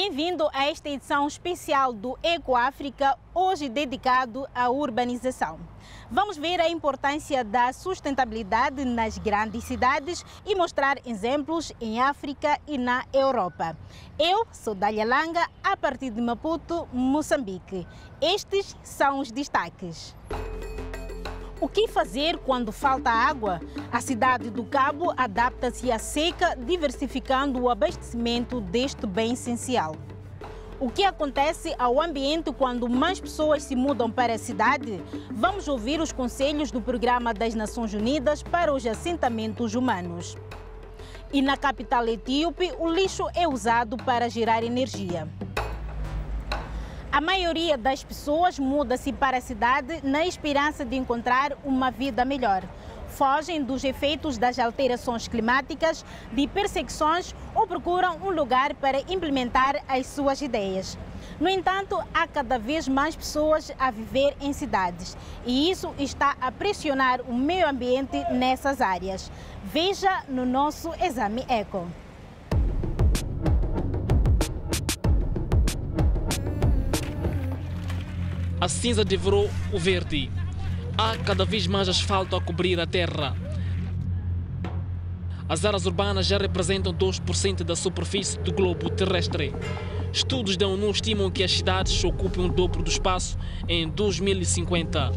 Bem-vindo a esta edição especial do Eco África, hoje dedicado à urbanização. Vamos ver a importância da sustentabilidade nas grandes cidades e mostrar exemplos em África e na Europa. Eu sou Dália Langa, a partir de Maputo, Moçambique. Estes são os destaques. O que fazer quando falta água? A cidade do Cabo adapta-se à seca, diversificando o abastecimento deste bem essencial. O que acontece ao ambiente quando mais pessoas se mudam para a cidade? Vamos ouvir os conselhos do Programa das Nações Unidas para os Assentamentos Humanos. E na capital etíope, o lixo é usado para gerar energia. A maioria das pessoas muda-se para a cidade na esperança de encontrar uma vida melhor. Fogem dos efeitos das alterações climáticas, de perseguições ou procuram um lugar para implementar as suas ideias. No entanto, há cada vez mais pessoas a viver em cidades e isso está a pressionar o meio ambiente nessas áreas. Veja no nosso Exame Eco. A cinza devorou o verde. Há cada vez mais asfalto a cobrir a terra. As áreas urbanas já representam 2% da superfície do globo terrestre. Estudos da ONU estimam que as cidades ocupem o dobro do espaço em 2050.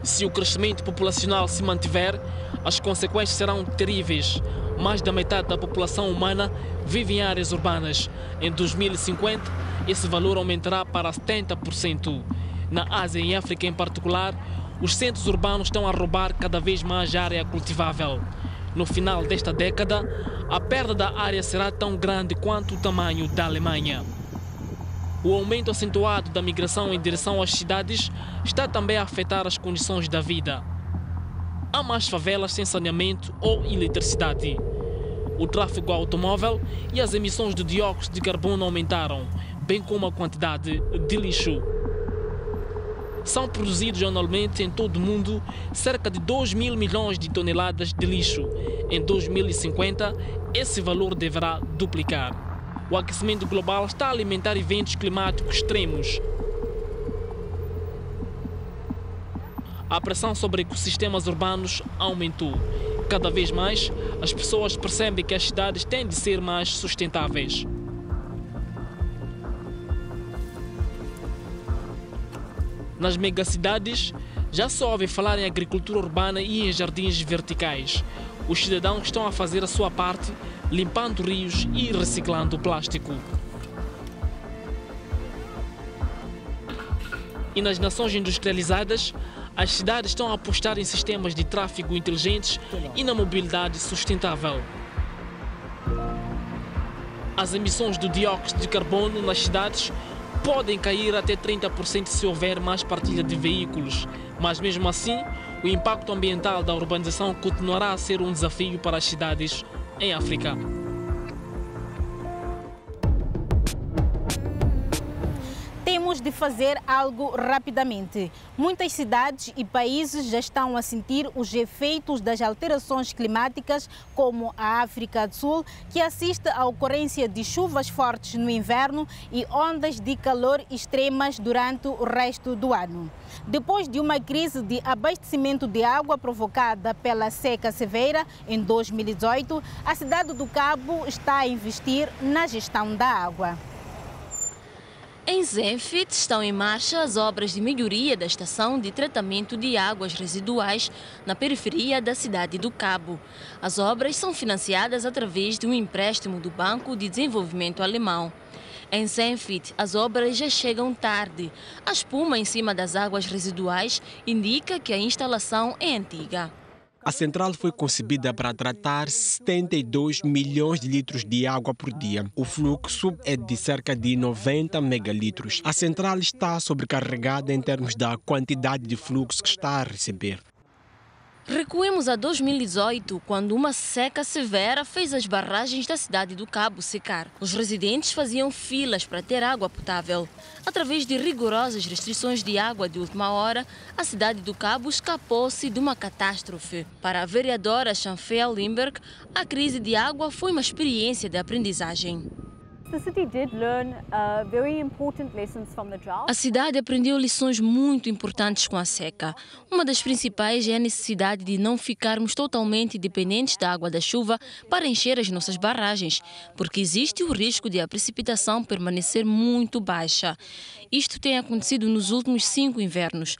Se o crescimento populacional se mantiver, as consequências serão terríveis. Mais da metade da população humana vive em áreas urbanas. Em 2050, esse valor aumentará para 70%. Na Ásia e África em particular, os centros urbanos estão a roubar cada vez mais área cultivável. No final desta década, a perda da área será tão grande quanto o tamanho da Alemanha. O aumento acentuado da migração em direção às cidades está também a afetar as condições da vida. Há mais favelas sem saneamento ou eletricidade. O tráfego automóvel e as emissões de dióxido de carbono aumentaram, bem como a quantidade de lixo. São produzidos anualmente em todo o mundo cerca de 2 mil milhões de toneladas de lixo. Em 2050, esse valor deverá duplicar. O aquecimento global está a alimentar eventos climáticos extremos. A pressão sobre ecossistemas urbanos aumentou. Cada vez mais, as pessoas percebem que as cidades têm de ser mais sustentáveis. Nas megacidades, já se ouve falar em agricultura urbana e em jardins verticais. Os cidadãos estão a fazer a sua parte, limpando rios e reciclando plástico. E nas nações industrializadas, as cidades estão a apostar em sistemas de tráfego inteligentes e na mobilidade sustentável. As emissões do dióxido de carbono nas cidades podem cair até 30% se houver mais partilha de veículos, mas mesmo assim, o impacto ambiental da urbanização continuará a ser um desafio para as cidades em África. Temos de fazer algo rapidamente. Muitas cidades e países já estão a sentir os efeitos das alterações climáticas, como a África do Sul, que assiste à ocorrência de chuvas fortes no inverno e ondas de calor extremas durante o resto do ano. Depois de uma crise de abastecimento de água provocada pela seca severa em 2018, a cidade do Cabo está a investir na gestão da água. Em Zenfit estão em marcha as obras de melhoria da estação de tratamento de águas residuais na periferia da cidade do Cabo. As obras são financiadas através de um empréstimo do Banco de Desenvolvimento Alemão. Em Zenfit, as obras já chegam tarde. A espuma em cima das águas residuais indica que a instalação é antiga. A central foi concebida para tratar 72 milhões de litros de água por dia. O fluxo é de cerca de 90 megalitros. A central está sobrecarregada em termos da quantidade de fluxo que está a receber. Recuemos a 2018, quando uma seca severa fez as barragens da cidade do Cabo secar. Os residentes faziam filas para ter água potável. Através de rigorosas restrições de água de última hora, a cidade do Cabo escapou-se de uma catástrofe. Para a vereadora Chanfel Limberg, a crise de água foi uma experiência de aprendizagem. A cidade aprendeu lições muito importantes com a seca. Uma das principais é a necessidade de não ficarmos totalmente dependentes da água da chuva para encher as nossas barragens, porque existe o risco de a precipitação permanecer muito baixa. Isto tem acontecido nos últimos 5 invernos.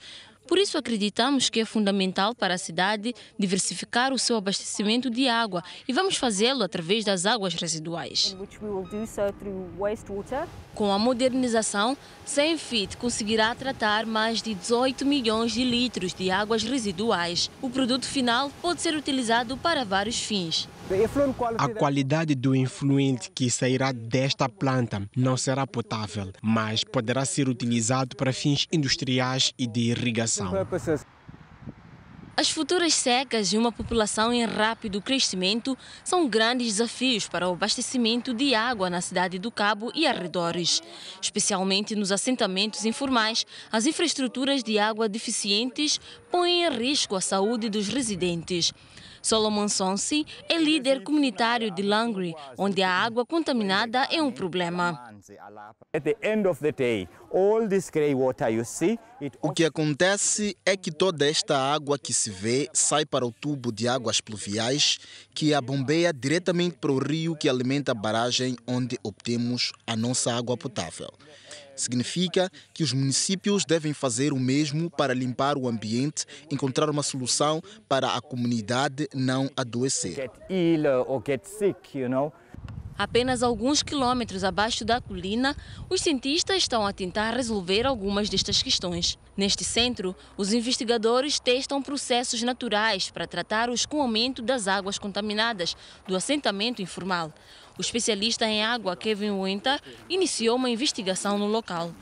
Por isso, acreditamos que é fundamental para a cidade diversificar o seu abastecimento de água e vamos fazê-lo através das águas residuais. Com a modernização, Zenfit conseguirá tratar mais de 18 milhões de litros de águas residuais. O produto final pode ser utilizado para vários fins. A qualidade do efluente que sairá desta planta não será potável, mas poderá ser utilizado para fins industriais e de irrigação. As futuras secas e uma população em rápido crescimento são grandes desafios para o abastecimento de água na cidade do Cabo e arredores. Especialmente nos assentamentos informais, as infraestruturas de água deficientes põem em risco a saúde dos residentes. Solomon Sonsi é líder comunitário de Langri, onde a água contaminada é um problema. O que acontece é que toda esta água que se vê sai para o tubo de águas pluviais que a bombeia diretamente para o rio que alimenta a barragem onde obtemos a nossa água potável. Significa que os municípios devem fazer o mesmo para limpar o ambiente, encontrar uma solução para a comunidade não adoecer. Apenas alguns quilômetros abaixo da colina, os cientistas estão a tentar resolver algumas destas questões. Neste centro, os investigadores testam processos naturais para tratar o escoamento das águas contaminadas do assentamento informal. O especialista em água, Kevin Winter, iniciou uma investigação no local.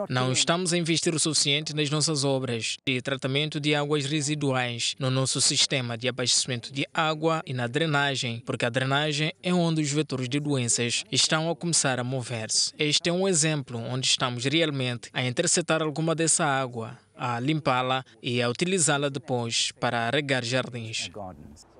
Não estamos a investir o suficiente nas nossas obras de tratamento de águas residuais, no nosso sistema de abastecimento de água e na drenagem, porque a drenagem é onde os vetores de doenças estão a começar a mover-se. Este é um exemplo onde estamos realmente a interceptar alguma dessa água, a limpá-la e a utilizá-la depois para regar jardins.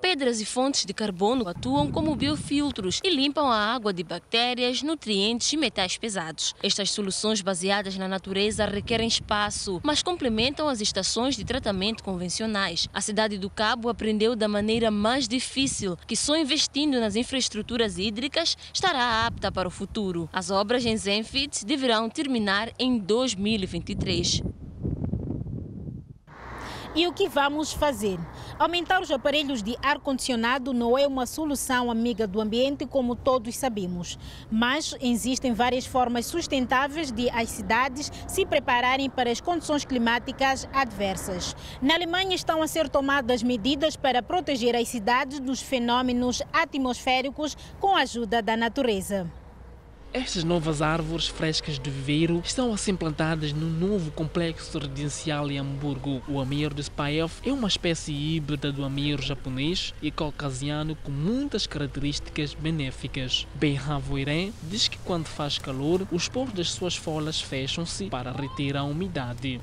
Pedras e fontes de carbono atuam como biofiltros e limpam a água de bactérias, nutrientes e metais pesados. Estas soluções baseadas na natureza requerem espaço, mas complementam as estações de tratamento convencionais. A cidade do Cabo aprendeu da maneira mais difícil que só investindo nas infraestruturas hídricas estará apta para o futuro. As obras em Zenfit deverão terminar em 2023. E o que vamos fazer? Aumentar os aparelhos de ar-condicionado não é uma solução amiga do ambiente, como todos sabemos. Mas existem várias formas sustentáveis de as cidades se prepararem para as condições climáticas adversas. Na Alemanha estão a ser tomadas medidas para proteger as cidades dos fenômenos atmosféricos com a ajuda da natureza. Estas novas árvores frescas de viveiro estão a ser plantadas no novo complexo residencial em Hamburgo. O amiero de Spaehof é uma espécie híbrida do amiero japonês e caucasiano com muitas características benéficas. Beiran Voiren diz que quando faz calor, os poros das suas folhas fecham-se para reter a umidade.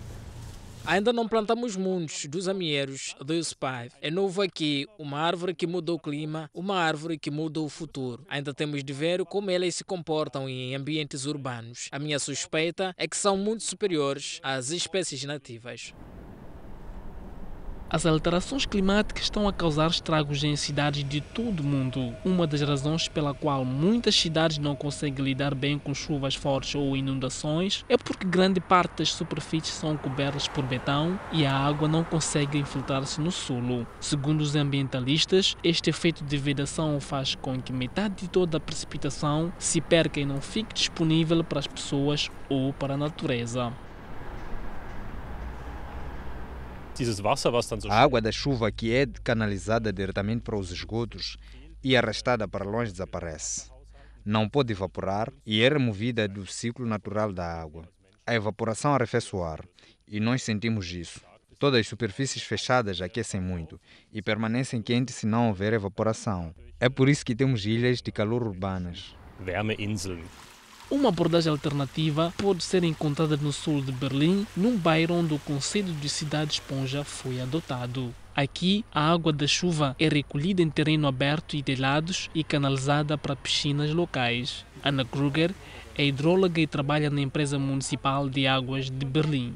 Ainda não plantamos muitos dos amieiros do Spaehof. É novo aqui, uma árvore que muda o clima, uma árvore que muda o futuro. Ainda temos de ver como elas se comportam em ambientes urbanos. A minha suspeita é que são muito superiores às espécies nativas. As alterações climáticas estão a causar estragos em cidades de todo o mundo. Uma das razões pela qual muitas cidades não conseguem lidar bem com chuvas fortes ou inundações é porque grande parte das superfícies são cobertas por betão e a água não consegue infiltrar-se no solo. Segundo os ambientalistas, este efeito de vedação faz com que metade de toda a precipitação se perca e não fique disponível para as pessoas ou para a natureza. A água da chuva que é canalizada diretamente para os esgotos e arrastada para longe desaparece. Não pode evaporar e é removida do ciclo natural da água. A evaporação arrefece o ar e nós sentimos isso. Todas as superfícies fechadas aquecem muito e permanecem quentes se não houver evaporação. É por isso que temos ilhas de calor urbanas. Wärmeinseln. Uma abordagem alternativa pode ser encontrada no sul de Berlim, num bairro onde o conceito de cidade esponja foi adotado. Aqui, a água da chuva é recolhida em terreno aberto e telhados e canalizada para piscinas locais. Anna Kruger é hidróloga e trabalha na empresa municipal de águas de Berlim.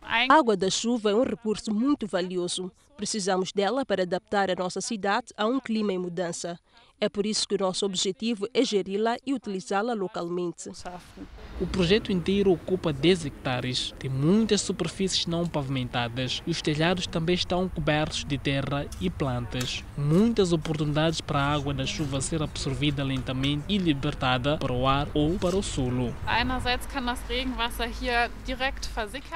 A água da chuva é um recurso muito valioso. Precisamos dela para adaptar a nossa cidade a um clima em mudança. É por isso que o nosso objetivo é geri-la e utilizá-la localmente. O projeto inteiro ocupa 10 hectares, tem muitas superfícies não pavimentadas e os telhados também estão cobertos de terra e plantas. Muitas oportunidades para a água da chuva ser absorvida lentamente e libertada para o ar ou para o solo.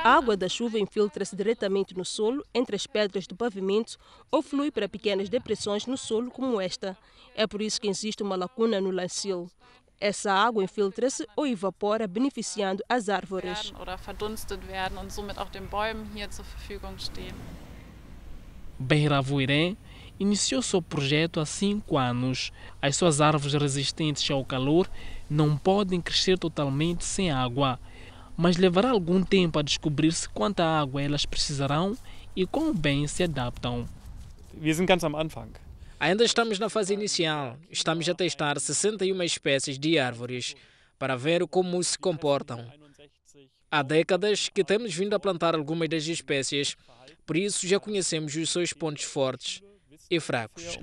A água da chuva infiltra-se diretamente no solo, entre as pedras do pavimento, ou flui para pequenas depressões no solo como esta. É por isso que existe uma lacuna no lancil. Essa água infiltra-se ou evapora, beneficiando as árvores. Beiravuirém iniciou seu projeto há 5 anos. As suas árvores resistentes ao calor não podem crescer totalmente sem água, mas levará algum tempo a descobrir-se quanta água elas precisarão e quão bem se adaptam. Wir sind ganz am Anfang. Ainda estamos na fase inicial. Estamos a testar 61 espécies de árvores para ver como se comportam. Há décadas que temos vindo a plantar algumas das espécies, por isso já conhecemos os seus pontos fortes e fracos.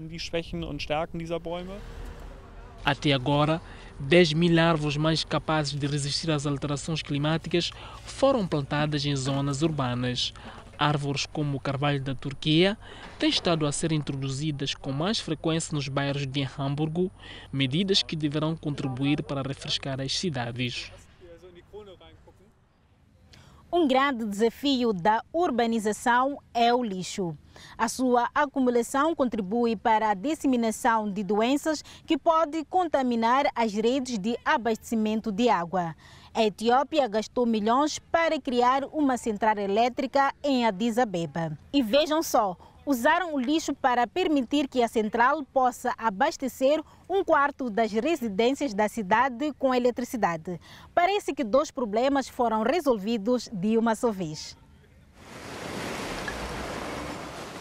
Até agora, 10.000 árvores mais capazes de resistir às alterações climáticas foram plantadas em zonas urbanas. Árvores como o carvalho da Turquia têm estado a ser introduzidas com mais frequência nos bairros de Hamburgo, medidas que deverão contribuir para refrescar as cidades. Um grande desafio da urbanização é o lixo. A sua acumulação contribui para a disseminação de doenças que podem contaminar as redes de abastecimento de água. A Etiópia gastou milhões para criar uma central elétrica em Addis Abeba. E vejam só, usaram o lixo para permitir que a central possa abastecer 1/4 das residências da cidade com eletricidade. Parece que 2 problemas foram resolvidos de uma só vez.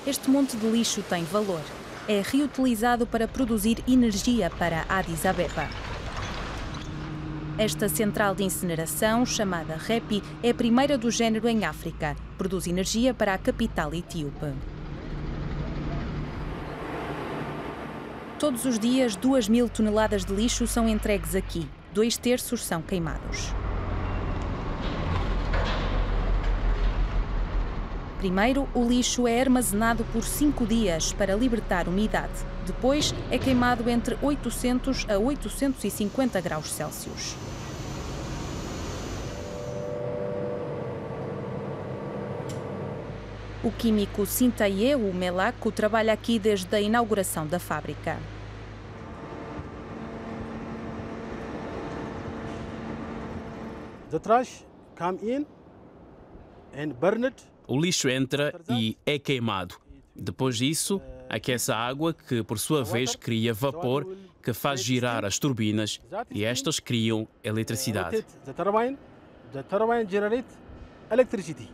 Este monte de lixo tem valor. É reutilizado para produzir energia para Addis Abeba. Esta central de incineração, chamada REPI, é a primeira do género em África. Produz energia para a capital etíope. Todos os dias, 2.000 toneladas de lixo são entregues aqui. 2/3 são queimados. Primeiro, o lixo é armazenado por 5 dias para libertar umidade. Depois, é queimado entre 800 a 850 graus Celsius. O químico Sintaye Melako trabalha aqui desde a inauguração da fábrica. The trash come in and burn it. O lixo entra e é queimado. Depois disso, aquece a água que, por sua vez, cria vapor que faz girar as turbinas e estas criam eletricidade. The turbine generates electricity.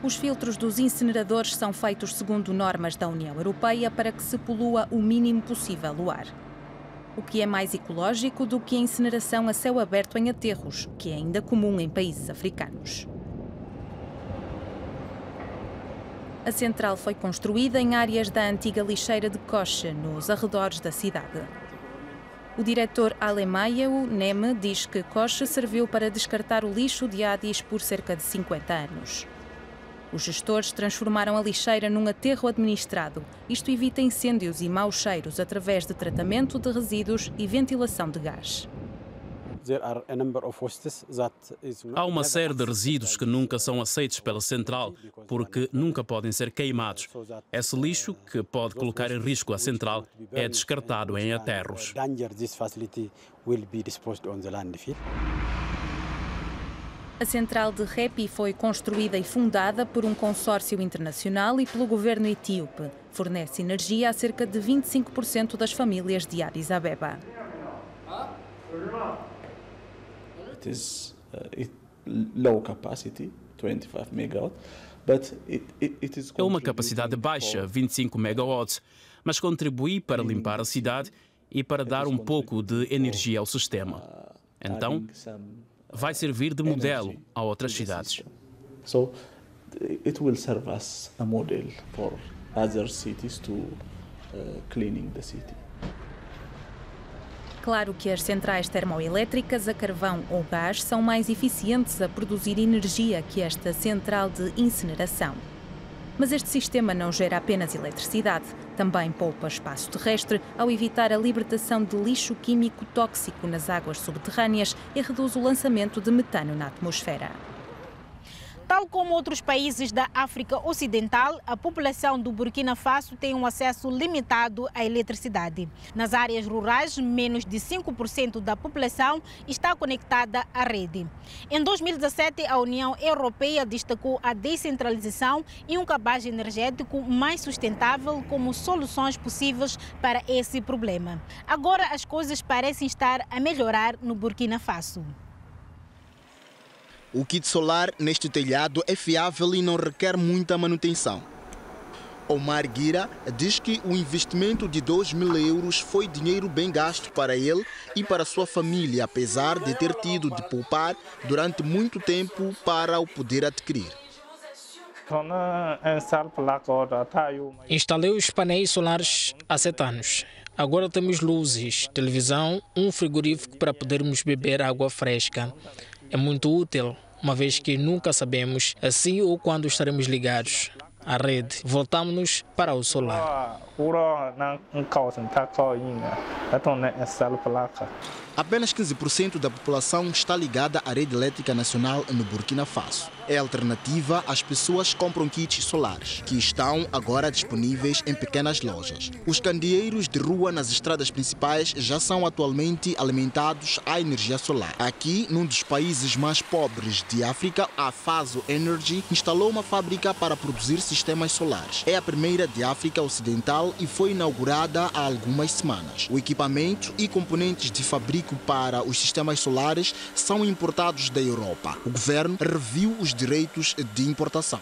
Os filtros dos incineradores são feitos segundo normas da União Europeia para que se polua o mínimo possível o ar. O que é mais ecológico do que a incineração a céu aberto em aterros, que é ainda comum em países africanos. A central foi construída em áreas da antiga lixeira de Koche, nos arredores da cidade. O diretor Alemayehu Neme diz que Koche serviu para descartar o lixo de Addis por cerca de 50 anos. Os gestores transformaram a lixeira num aterro administrado. Isto evita incêndios e maus cheiros através de tratamento de resíduos e ventilação de gás. Há uma série de resíduos que nunca são aceitos pela central, porque nunca podem ser queimados. Esse lixo, que pode colocar em risco a central, é descartado em aterros. A central de Repi foi construída e fundada por um consórcio internacional e pelo governo etíope. Fornece energia a cerca de 25% das famílias de Addis Abeba. It is low capacity, 25 megawatt, but it is é uma capacidade baixa, 25 megawatts, mas contribui para limpar a cidade e para dar um pouco de energia ao sistema. Então, vai servir de modelo a outras cidades. So it will serve as a model for other cities to cleaning the city. Claro que as centrais termoelétricas a carvão ou gás são mais eficientes a produzir energia que esta central de incineração. Mas este sistema não gera apenas eletricidade, também poupa espaço terrestre ao evitar a libertação de lixo químico tóxico nas águas subterrâneas e reduz o lançamento de metano na atmosfera. Tal como outros países da África Ocidental, a população do Burkina Faso tem um acesso limitado à eletricidade. Nas áreas rurais, menos de 5% da população está conectada à rede. Em 2017, a União Europeia destacou a descentralização e um cabaz energético mais sustentável como soluções possíveis para esse problema. Agora as coisas parecem estar a melhorar no Burkina Faso. O kit solar neste telhado é fiável e não requer muita manutenção. Omar Guira diz que o investimento de 2.000 euros foi dinheiro bem gasto para ele e para sua família, apesar de ter tido de poupar durante muito tempo para o poder adquirir. Instalei os painéis solares há 7 anos. Agora temos luzes, televisão, um frigorífico para podermos beber água fresca. É muito útil, uma vez que nunca sabemos se ou quando estaremos ligados à rede. Voltamos para o solar. Apenas 15% da população está ligada à rede elétrica nacional no Burkina Faso. É alternativa, as pessoas compram kits solares, que estão agora disponíveis em pequenas lojas. Os candeeiros de rua nas estradas principais já são atualmente alimentados à energia solar. Aqui, num dos países mais pobres de África, a Faso Energy instalou uma fábrica para produzir sistemas solares. É a primeira de África Ocidental e foi inaugurada há algumas semanas. O equipamento e componentes de fabrico para os sistemas solares são importados da Europa. O governo reviu os direitos de importação.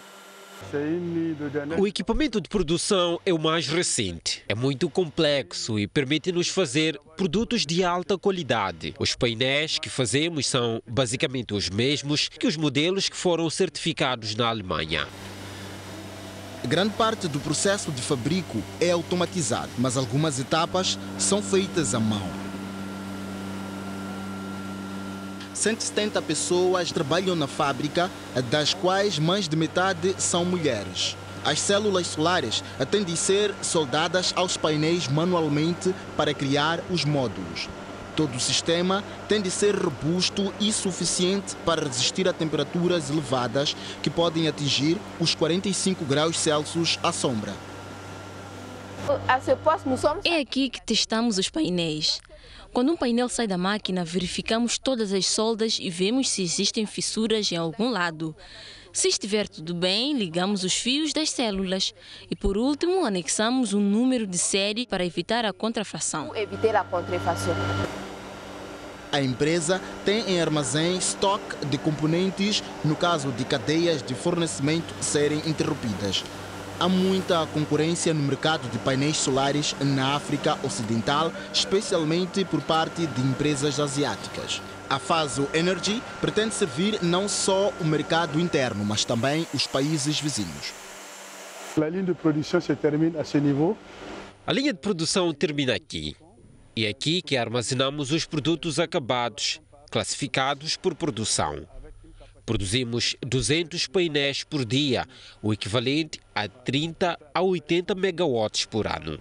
O equipamento de produção é o mais recente. É muito complexo e permite-nos fazer produtos de alta qualidade. Os painéis que fazemos são basicamente os mesmos que os modelos que foram certificados na Alemanha. Grande parte do processo de fabrico é automatizado, mas algumas etapas são feitas à mão. 170 pessoas trabalham na fábrica, das quais mais de metade são mulheres. As células solares têm de ser soldadas aos painéis manualmente para criar os módulos. Todo o sistema tem de ser robusto e suficiente para resistir a temperaturas elevadas que podem atingir os 45 graus Celsius à sombra. É aqui que testamos os painéis. Quando um painel sai da máquina, verificamos todas as soldas e vemos se existem fissuras em algum lado. Se estiver tudo bem, ligamos os fios das células. E por último, anexamos um número de série para evitar a contrafação. A empresa tem em armazém estoque de componentes no caso de cadeias de fornecimento serem interrompidas. Há muita concorrência no mercado de painéis solares na África Ocidental, especialmente por parte de empresas asiáticas. A Faso Energy pretende servir não só o mercado interno, mas também os países vizinhos. A linha de produção se termina a esse nível. A linha de produção termina aqui. E é aqui que armazenamos os produtos acabados, classificados por produção. Produzimos 200 painéis por dia, o equivalente a 30 a 80 megawatts por ano.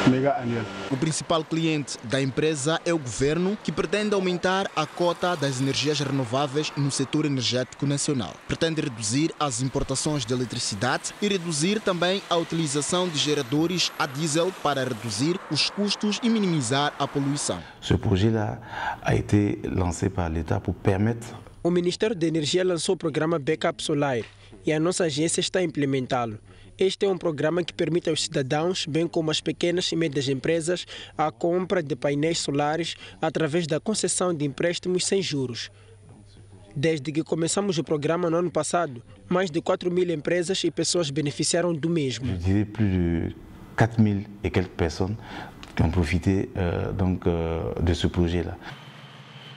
méga annuel. O principal cliente da empresa é o governo, que pretende aumentar a cota das energias renováveis no setor energético nacional. Pretende reduzir as importações de eletricidade e reduzir também a utilização de geradores a diesel para reduzir os custos e minimizar a poluição. Ce projet-là a été lancé par l'État pour permettre. O Ministério da Energia lançou o programa Backup Solar e a nossa agência está a implementá-lo. Este é um programa que permite aos cidadãos, bem como às pequenas e médias empresas, a compra de painéis solares através da concessão de empréstimos sem juros. Desde que começamos o programa no ano passado, mais de 4.000 empresas e pessoas beneficiaram do mesmo. Je dirais plus de 4.000 et quelques personnes qui ont profité de ce projet-là.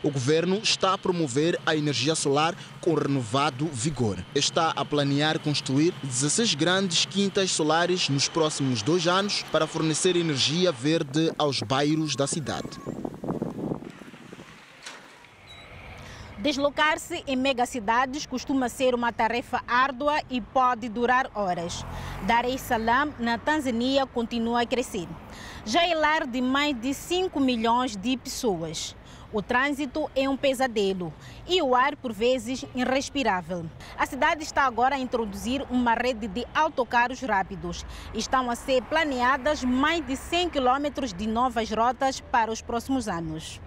O governo está a promover a energia solar com renovado vigor. Está a planear construir 16 grandes quintas solares nos próximos 2 anos para fornecer energia verde aos bairros da cidade. Deslocar-se em megacidades costuma ser uma tarefa árdua e pode durar horas. Dar es Salaam, na Tanzânia, continua a crescer. Já é lar de mais de 5 milhões de pessoas. O trânsito é um pesadelo e o ar, por vezes, irrespirável. A cidade está agora a introduzir uma rede de autocarros rápidos. Estão a ser planeadas mais de 100 quilômetros de novas rotas para os próximos anos.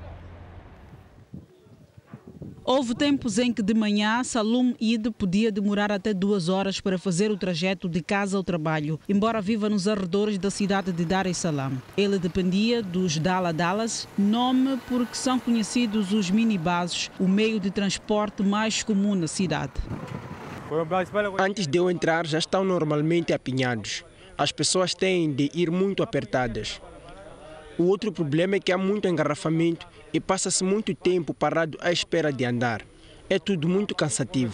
Houve tempos em que de manhã Salum Ide podia demorar até 2 horas para fazer o trajeto de casa ao trabalho, embora viva nos arredores da cidade de Dar es Salaam. Ele dependia dos Dala-Dalas, nome porque são conhecidos os minibuses, o meio de transporte mais comum na cidade. Antes de eu entrar, já estão normalmente apinhados. As pessoas têm de ir muito apertadas. O outro problema é que há muito engarrafamento e passa-se muito tempo parado à espera de andar. É tudo muito cansativo.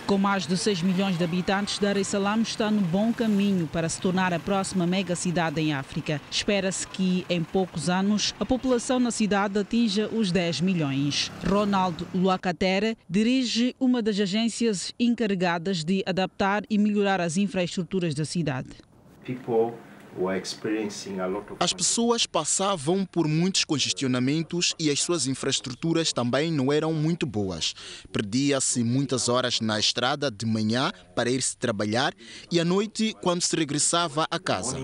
Com mais de 6 milhões de habitantes, Dar es Salaam está no bom caminho para se tornar a próxima megacidade em África. Espera-se que, em poucos anos, a população na cidade atinja os 10 milhões. Ronaldo Luacatere dirige uma das agências encarregadas de adaptar e melhorar as infraestruturas da cidade. As pessoas passavam por muitos congestionamentos e as suas infraestruturas também não eram muito boas. Perdia-se muitas horas na estrada de manhã para ir-se trabalhar e à noite quando se regressava a casa.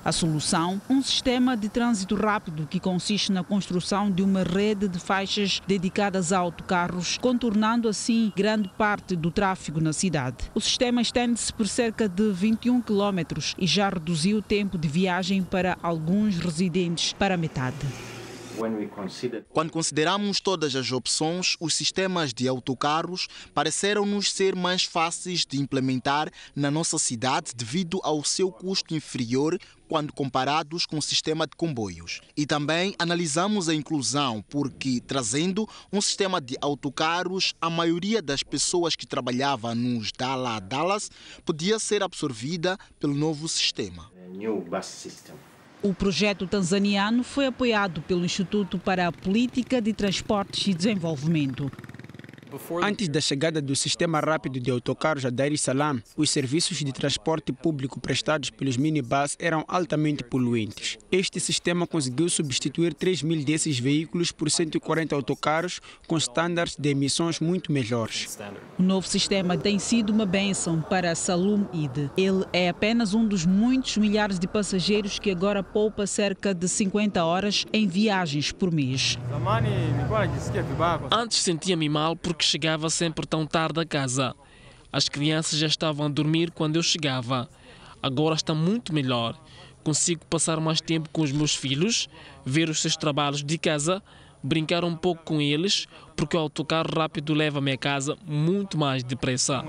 A solução, um sistema de trânsito rápido que consiste na construção de uma rede de faixas dedicadas a autocarros, contornando assim grande parte do tráfego na cidade. O sistema estende-se por cerca de 21 quilômetros e já reduziu o tempo de viagem para alguns residentes para metade. Quando consideramos todas as opções, os sistemas de autocarros pareceram-nos ser mais fáceis de implementar na nossa cidade devido ao seu custo inferior quando comparados com o sistema de comboios. E também analisamos a inclusão, porque trazendo um sistema de autocarros, a maioria das pessoas que trabalhavam nos Dala-Dalas podia ser absorvida pelo novo sistema. O projeto tanzaniano foi apoiado pelo Instituto para a Política de Transportes e Desenvolvimento. Antes da chegada do sistema rápido de autocarros a Dar es Salaam, os serviços de transporte público prestados pelos minibus eram altamente poluentes. Este sistema conseguiu substituir 3.000 desses veículos por 140 autocarros com estándares de emissões muito melhores. O novo sistema tem sido uma bênção para Salum Ide. Ele é apenas um dos muitos milhares de passageiros que agora poupa cerca de 50 horas em viagens por mês. Antes sentia-me mal porque chegava sempre tão tarde a casa. As crianças já estavam a dormir quando eu chegava. Agora está muito melhor. Consigo passar mais tempo com os meus filhos, ver os seus trabalhos de casa, brincar um pouco com eles, porque o autocarro rápido leva-me a casa muito mais depressa.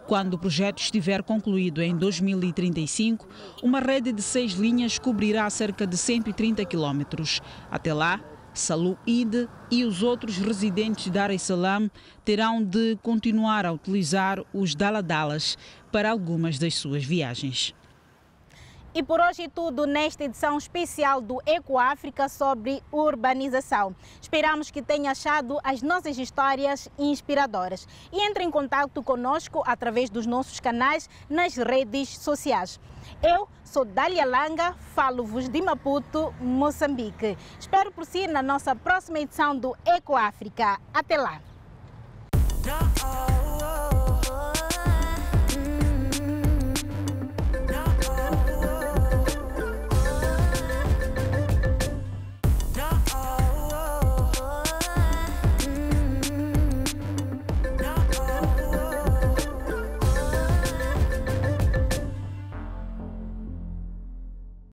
Quando o projeto estiver concluído em 2035, uma rede de 6 linhas cobrirá cerca de 130 quilômetros. Até lá, Salum Ide e os outros residentes de Dar es Salaam terão de continuar a utilizar os Dala-Dalas para algumas das suas viagens. E por hoje é tudo nesta edição especial do Ecoáfrica sobre urbanização. Esperamos que tenha achado as nossas histórias inspiradoras e entre em contato conosco através dos nossos canais nas redes sociais. Eu sou Dália Langa, falo-vos de Maputo, Moçambique. Espero por si na nossa próxima edição do Ecoáfrica. Até lá!